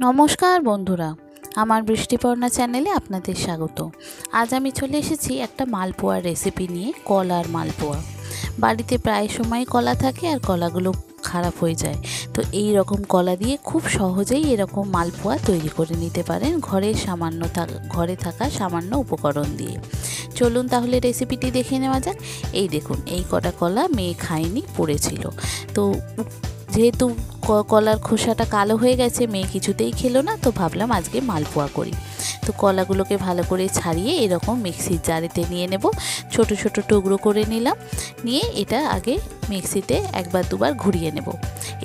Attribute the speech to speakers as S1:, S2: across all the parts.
S1: নমস্কার বন্ধুরা, আমার বৃষ্টিপর্ণা চ্যানেলে আপনাদের স্বাগত। আজ আমি চলে এসেছি একটা মালপোয়ার রেসিপি নিয়ে। কলার মালপোয়া। বাড়িতে প্রায় সময় কলা থাকে আর কলাগুলো খারাপ হয়ে যায়, তো এই রকম কলা দিয়ে খুব সহজেই এরকম মালপোয়া তৈরি করে নিতে পারেন ঘরে থাকা সামান্য উপকরণ দিয়ে। চলুন তাহলে রেসিপিটি দেখে নেওয়া যাক। এই দেখুন, এই কটা কলা মেয়ে খায়নি, পড়েছিল। তো যেহেতু কলার খোসাটা কালো হয়ে গেছে, মেয়ে কিছুতেই খেলো না, তো ভাবলাম আজকে মালপোয়া করি। তো কলাগুলোকে ভালো করে ছাড়িয়ে এরকম মিক্সির জারেতে নিয়ে নেব। ছোট ছোট টুকরো করে নিলাম, নিয়ে এটা আগে মিক্সিতে একবার দুবার ঘুরিয়ে নেব।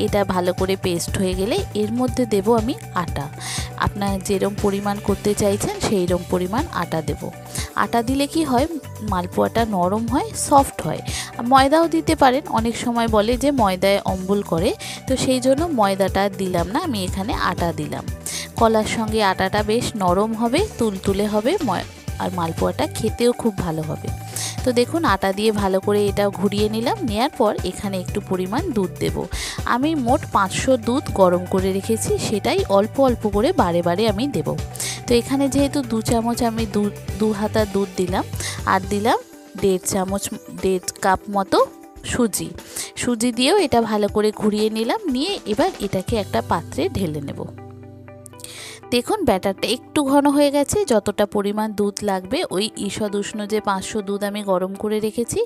S1: এটা ভালো করে পেস্ট হয়ে গেলে এর মধ্যে দেব আমি আটা। আপনার যেরকম পরিমাণ করতে চাইছেন সেই রকম পরিমাণ আটা দেব। আটা দিলে কি হয়, মালপোয়াটা নরম হয়, সফট হয়। ময়দাও দিতে পারেন, অনেক সময় বলে যে ময়দায় অম্বল করে, তো সেই জন্য ময়দাটা দিলাম না, আমি এখানে আটা দিলাম। কলার সঙ্গে আটাটা বেশ নরম হবে, তুলতুলে হবে, আর মালপোয়াটা খেতেও খুব ভালো হবে। তো দেখুন, আটা দিয়ে ভালো করে এটা ঘুরিয়ে নিলাম। নেওয়ার পর এখানে একটু পরিমাণ দুধ দেব। আমি মোট 500 দুধ গরম করে রেখেছি, সেটাই অল্প অল্প করে বারে বারে আমি দেব। তো এখানে যেহেতু 2 চামচ আমি দু হাতা দুধ দিলাম, আর দিলাম 1.5 কাপ মতো সুজি দিয়েও এটা ভালো করে ঘুরিয়ে নিলাম। নিয়ে এবার এটাকে একটা পাত্রে ঢেলে নেব। দেখুন, ব্যাটারটা একটু ঘন হয়ে গেছে। যতটা পরিমাণ দুধ লাগবে, ওই ঈষৎ উষ্ণ যে 500 দুধ আমি গরম করে রেখেছি,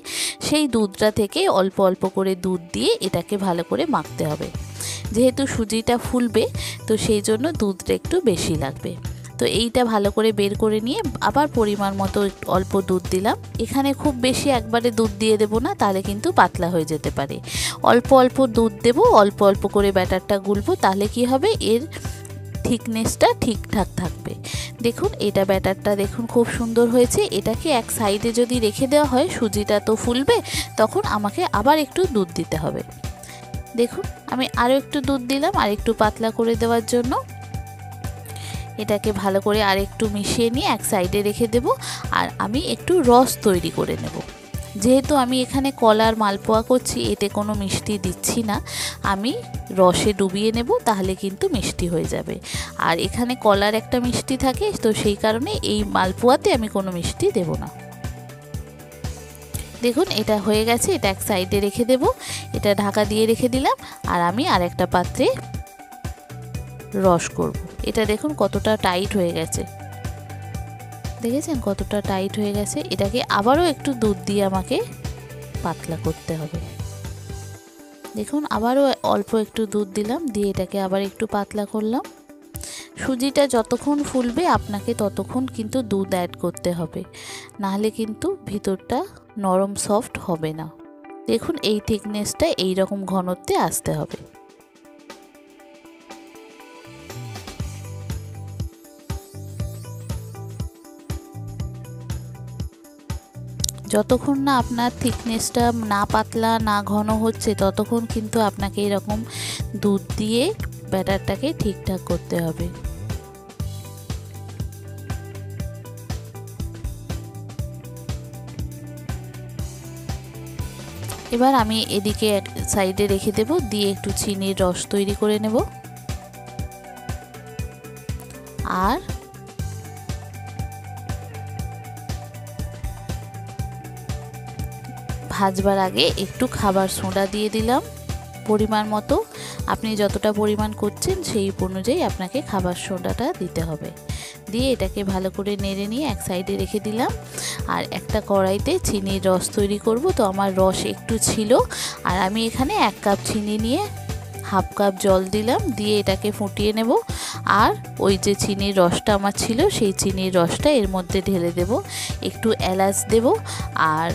S1: সেই দুধটা থেকে অল্প অল্প করে দুধ দিয়ে এটাকে ভালো করে মাখতে হবে। যেহেতু সুজিটা ফুলবে, তো সেই জন্য দুধটা একটু বেশি লাগবে। তো এইটা ভালো করে বের করে নিয়ে আবার পরিমাণ মতো অল্প দুধ দিলাম। এখানে খুব বেশি একবারে দুধ দিয়ে দেবো না, তাহলে কিন্তু পাতলা হয়ে যেতে পারে। অল্প অল্প দুধ দেব, অল্প অল্প করে ব্যাটারটা গুলবো, তাহলে কি হবে, এর থিকনেসটা ঠিকঠাক থাকবে। দেখুন, এটা ব্যাটারটা দেখুন খুব সুন্দর হয়েছে। এটাকে এক সাইডে যদি রেখে দেওয়া হয়, সুজিটা তো ফুলবে, তখন আমাকে আবার একটু দুধ দিতে হবে। দেখুন, আমি আরও একটু দুধ দিলাম আর একটু পাতলা করে দেওয়ার জন্য। এটাকে ভালো করে আর একটু মিশিয়ে নিয়ে এক সাইডে রেখে দেব। আর আমি একটু রস তৈরি করে নেব। যেহেতু আমি এখানে কলার মালপোয়া করছি, এতে কোনো মিষ্টি দিচ্ছি না, আমি রসে ডুবিয়ে নেব, তাহলে কিন্তু মিষ্টি হয়ে যাবে। আর এখানে কলার একটা মিষ্টি থাকে, তো সেই কারণে এই মালপোয়াতে আমি কোনো মিষ্টি দেব না। দেখুন, এটা হয়ে গেছে, এটা এক সাইডে রেখে দেব। এটা ঢাকা দিয়ে রেখে দিলাম। আর আমি আর একটা পাত্রে রস করব। এটা দেখুন কতটা টাইট হয়ে গেছে, দেখেছেন কতটা টাইট হয়ে গেছে। এটাকে আবারও একটু দুধ দিয়ে আমাকে পাতলা করতে হবে। দেখুন, আবারও অল্প একটু দুধ দিলাম, দিয়ে এটাকে আবার একটু পাতলা করলাম। সুজিটা যতক্ষণ ফুলবে আপনাকে ততক্ষণ কিন্তু দুধ অ্যাড করতে হবে, নাহলে কিন্তু ভিতরটা নরম সফট হবে না। দেখুন, এই থিকনেসটা এই রকম ঘনত্বে আসতে হবে। যতক্ষণ না আপনার থিকনেসটা না পাতলা না ঘন হচ্ছে, ততক্ষণ কিন্তু আপনাকে এরকম দুধ দিয়ে ব্যাটারটাকে ঠিকঠাক করতে হবে। এবার আমি এদিকে এক সাইডে রেখে দেব, দিয়ে একটু চিনির রস তৈরি করে নেব। আর ভাজবার আগে একটু খাবার সোডা দিয়ে দিলাম পরিমাণ মতো। আপনি যতটা পরিমাণ করছেন সেই অনুযায়ী আপনাকে খাবার সোডাটা দিতে হবে। দিয়ে এটাকে ভালো করে নেড়ে নিয়ে এক সাইডে রেখে দিলাম। আর একটা কড়াইতে চিনির রস তৈরি করব। তো আমার রস একটু ছিল, আর আমি এখানে 1 কাপ চিনি নিয়ে 1/2 কাপ জল দিলাম, দিয়ে এটাকে ফুটিয়ে নেব। আর ওই যে চিনির রসটা আমার ছিল, সেই চিনির রসটা এর মধ্যে ঢেলে দেব। একটু এলাচ দেব, আর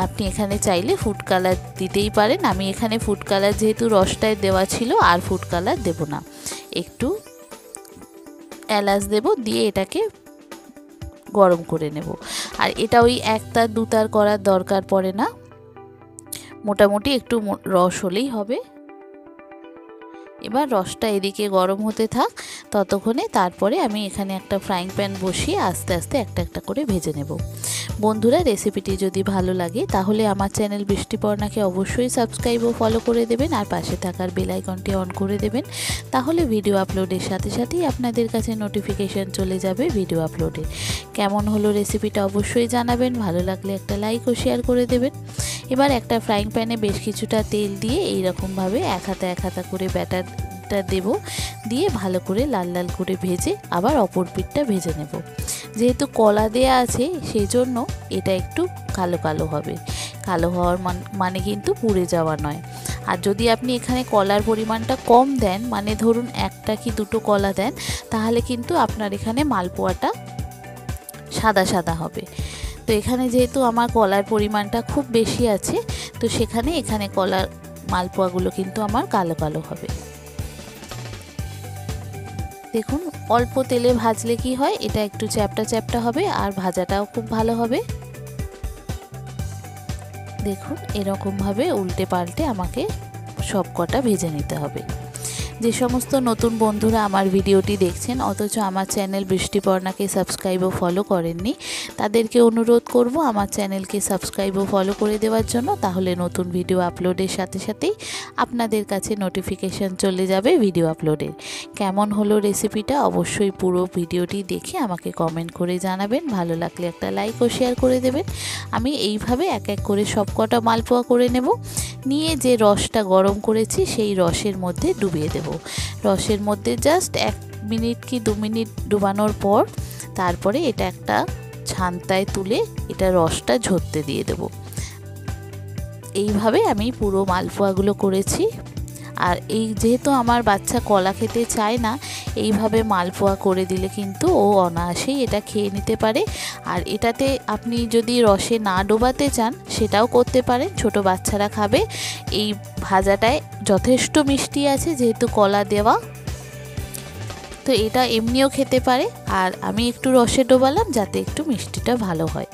S1: আপনি এখানে চাইলে ফুড কালার দিতেই পারেন। আমি এখানে ফুড কালার যেহেতু রসটায় দেওয়া ছিল, আর ফুড কালার দেব না, একটু এলাচ দেব, দিয়ে এটাকে গরম করে নেব। আর এটা ওই 1 তার 2 তার করার দরকার পড়ে না, মোটামুটি একটু রস হলেই হবে। এবার রসটা এদিকে গরম হতে থাক ততক্ষণে। তারপরে আমি এখানে একটা ফ্রাইং প্যান বসিয়ে আস্তে আস্তে একটা একটা করে ভেজে নেব। বন্ধুরা, রেসিপিটি যদি ভালো লাগে তাহলে আমার চ্যানেল বৃষ্টিপর্ণাকে অবশ্যই সাবস্ক্রাইব ও ফলো করে দেবেন, আর পাশে থাকার বেল আইকনটি অন করে দেবেন। তাহলে ভিডিও আপলোডের সাথে সাথেই আপনাদের কাছে নোটিফিকেশান চলে যাবে ভিডিও আপলোডে। কেমন হলো রেসিপিটা অবশ্যই জানাবেন, ভালো লাগলে একটা লাইক ও শেয়ার করে দেবেন। এবার একটা ফ্রাইং প্যানে বেশ কিছুটা তেল দিয়ে এইরকমভাবে এক হাতা করে ব্যাটারটা দেব, দিয়ে ভালো করে লাল লাল করে ভেজে আবার অপর পিঠটা ভেজে নেব। যেহেতু কলা দেয়া আছে সেই জন্য এটা একটু কালো কালো হবে। কালো হওয়ার মানে কিন্তু পুড়ে যাওয়া নয়। আর যদি আপনি এখানে কলার পরিমাণটা কম দেন, মানে ধরুন একটা কি দুটো কলা দেন, তাহলে কিন্তু আপনার এখানে মালপোয়াটা সাদা সাদা হবে। তো এখানে যেহেতু আমার কলার পরিমাণটা খুব বেশি আছে, তো এখানে কলার মালপোয়াগুলো কিন্তু আমার কালো কালো হবে। দেখুন, অল্প তেলে ভাজলে কি হয়, এটা একটু চ্যাপটা চ্যাপটা হবে আর ভাজাটাও খুব ভালো হবে। দেখুন, এরকমভাবে উল্টে পাল্টে আমাকে সব কটা ভেজে নিতে হবে। যে সমস্ত নতুন বন্ধুরা আমার ভিডিওটি দেখছেন অথচ আমার চ্যানেল বৃষ্টিপর্ণাকে সাবস্ক্রাইব ও ফলো করেননি, তাদেরকে অনুরোধ করব আমার চ্যানেলকে সাবস্ক্রাইব ও ফলো করে দেওয়ার জন্য। তাহলে নতুন ভিডিও আপলোডের সাথে সাথেই আপনাদের কাছে নোটিফিকেশান চলে যাবে ভিডিও আপলোডের। কেমন হলো রেসিপিটা অবশ্যই পুরো ভিডিওটি দেখে আমাকে কমেন্ট করে জানাবেন, ভালো লাগলে একটা লাইক ও শেয়ার করে দেবেন। আমি এইভাবে এক এক করে সব কটা মালপোয়া করে নেব। নিয়ে যে রসটা গরম করেছি সেই রসের মধ্যে ডুবিয়ে দেব। রসের মধ্যে জাস্ট 1 মিনিট কি 2 মিনিট ডুবানোর পর তারপরে এটা একটা ছান্তায় তুলে এটা রসটা ঝরতে দিয়ে দেব। এইভাবে আমি পুরো মালপোয়াগুলো করেছি। আর যেহেতু আমার বাচ্চা কলা খেতে চায় না, এইভাবে মালপোয়া করে দিলে কিন্তু ও অনায়াসেই এটা খেয়ে নিতে পারে। আর এটাতে আপনি যদি রসে না ডোবাতে চান সেটাও করতে পারেন, ছোট বাচ্চারা খাবে। এই ভাজাটায় যথেষ্ট মিষ্টি আছে যেহেতু কলা দেওয়া, তো এটা এমনিও খেতে পারে। আর আমি একটু রসে ডোবালাম যাতে একটু মিষ্টিটা ভালো হয়।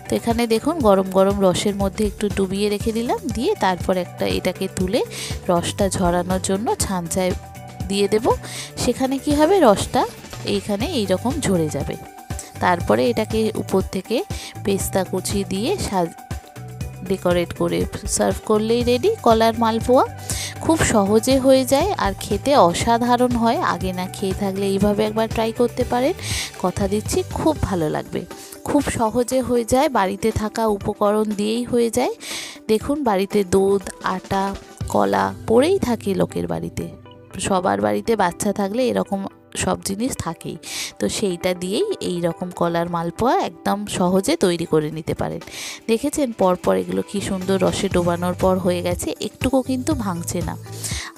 S1: তো এখানে দেখুন, গরম গরম রসের মধ্যে একটু ডুবিয়ে রেখে দিলাম, দিয়ে তারপর এটাকে তুলে রসটা ঝরানোর জন্য ছাঁচায় দিয়ে দেব। সেখানে কি হবে, রসটা এইখানে এইরকম ঝরে যাবে। তারপরে এটাকে উপর থেকে পেস্তা কুচি দিয়ে ডেকোরেট করে সার্ভ করলেই রেডি কলার মালপোয়া। খুব সহজে হয়ে যায় আর খেতে অসাধারণ হয়। আগে না খেয়ে থাকলে এইভাবে একবার ট্রাই করতে পারেন, কথা দিচ্ছি খুব ভালো লাগবে। খুব সহজে হয়ে যায়, বাড়িতে থাকা উপকরণ দিয়েই হয়ে যায়। দেখুন, বাড়িতে দুধ, আটা, কলা পড়েই থাকে লোকের বাড়িতে। সবার বাড়িতে বাচ্চা থাকলে এরকম সব জিনিস থাকেই, তো সেইটা দিয়েই এই রকম কলার মালপোয়া একদম সহজে তৈরি করে নিতে পারেন। দেখেছেন পরপর এগুলো কি সুন্দর রসে ডোবানোর পর হয়ে গেছে, একটুকু কিন্তু ভাঙছে না,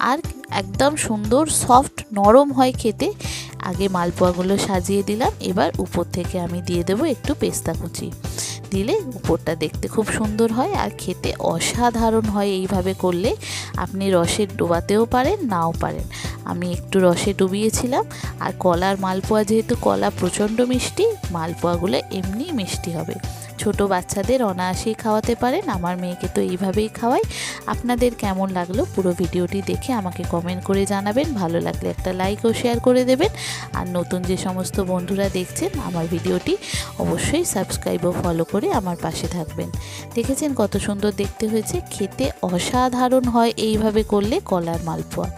S1: আর একদম সুন্দর সফট নরম হয় খেতে। আগে মালপোয়াগুলো সাজিয়ে দিলাম, এবার উপর থেকে আমি দিয়ে দেবো একটু পেস্তা কুচি, দিলে উপরটা দেখতে খুব সুন্দর হয় আর খেতে অসাধারণ হয়। এইভাবে করলে আপনি রসে ডোবাতেও পারেন, নাও পারেন। আমি একটু রসে ডুবিয়েছিলাম। আর কলার মালপোয়া, যেহেতু কলা প্রচণ্ড মিষ্টি, মালপোয়াগুলো এমনি মিষ্টি হবে। ছোট বাচ্চাদের অনায়াসেই খাওয়াতে পারেন। আমার মেয়েকে তো এইভাবেই খাওয়াই। আপনাদের কেমন লাগলো পুরো ভিডিওটি দেখে আমাকে কমেন্ট করে জানাবেন, ভালো লাগলে একটা লাইক ও শেয়ার করে দেবেন। আর নতুন যে সমস্ত বন্ধুরা দেখছেন আমার ভিডিওটি অবশ্যই সাবস্ক্রাইব ও ফলো করে আমার পাশে থাকবেন। দেখেছেন কত সুন্দর দেখতে হয়েছে, খেতে অসাধারণ হয় এইভাবে করলে কলার মালপোয়া।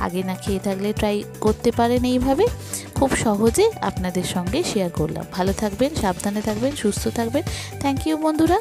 S1: আগে না খেয়ে থাকলে ট্রাই করতে পারেন এইভাবে, খুব সহজে আপনাদের সঙ্গে শেয়ার করলাম। ভালো থাকবেন, সাবধানে থাকবেন, সুস্থ থাকবেন। থ্যাংক ইউ বন্ধুরা।